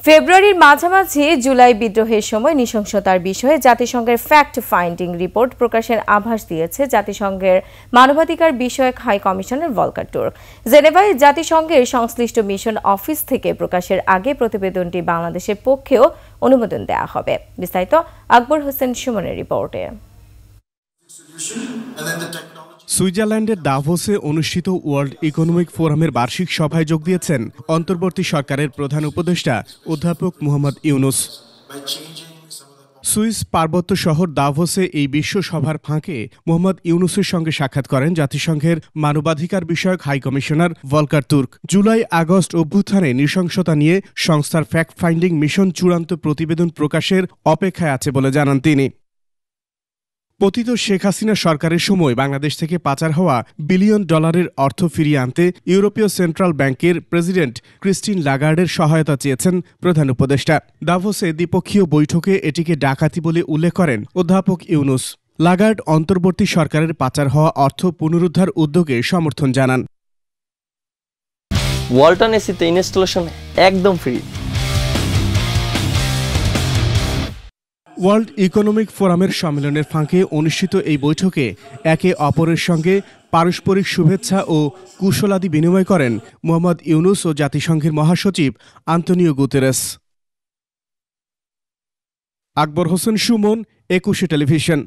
ফেব্রুয়ারির মাঝামাঝি জুলাই বিদ্রোহের সময় নৃশংসতার বিষয়ে জাতিসংঘের ফ্যাক্ট ফাইন্ডিং রিপোর্ট প্রকাশের আভাস দিয়েছে জাতিসংঘের মানবাধিকার বিষয়ক হাই কমিশনার ভলকার তুর্ক। জেনেভায় জাতিসংঘের সংশ্লিষ্ট মিশন অফিস থেকে প্রকাশের আগে প্রতিবেদনটি বাংলাদেশের পক্ষেও অনুমোদন দেওয়া হবে। বিস্তারিত আকবর হোসেন সুমনের রিপোর্টে। সুইজারল্যান্ডের দাভোসে অনুষ্ঠিত ওয়ার্ল্ড ইকোনমিক ফোরামের বার্ষিক সভায় যোগ দিয়েছেন অন্তর্বর্তী সরকারের প্রধান উপদেষ্টা অধ্যাপক মোহাম্মদ ইউনুস। সুইস পার্বত্য শহর দাভোসে এই বিশ্ব সভার ফাঁকে মোহাম্মদ ইউনুসের সঙ্গে সাক্ষাৎ করেন জাতিসংঘের মানবাধিকার বিষয়ক high commissioner Volker Turk. July August অভ্যুত্থানে নৃশংসতা নিয়ে সংস্থার ফ্যাক্ট ফাইন্ডিং মিশন চূড়ান্ত প্রতিবেদন প্রকাশের অপেক্ষায় আছে বলে জানান তিনি। পতিত শেখ হাসিনা সরকারের সময় বাংলাদেশ থেকে পাচার হওয়া বিলিয়ন ডলারের অর্থ ফিরিয়ে আনতে ইউরোপীয় সেন্ট্রাল ব্যাংকের প্রেসিডেন্ট ক্রিস্টিন লাগার্ডের সহায়তা চেয়েছেন প্রধান উপদেষ্টা। দাভোসে দ্বিপক্ষীয় বৈঠকে এটিকে ডাকাতি বলে উল্লেখ করেন অধ্যাপক ইউনুস। লাগার্ড অন্তর্বর্তী সরকারের পাচার হওয়া অর্থ পুনরুদ্ধার উদ্যোগে সমর্থন জানান। ওয়ালটন এসিতে ইনস্টলেশন একদম ফ্রি। ওয়ার্ল্ড ইকোনমিক ফোরামের সম্মেলনের ফাঁকে অনুষ্ঠিত এই বৈঠকে একে অপরের সঙ্গে পারস্পরিক শুভেচ্ছা ও কুশলাদি বিনিময় করেন মোহাম্মদ ইউনুস ও জাতিসংঘের মহাসচিব Antonio Guterres. Akbar Hossain Suman, 21 television.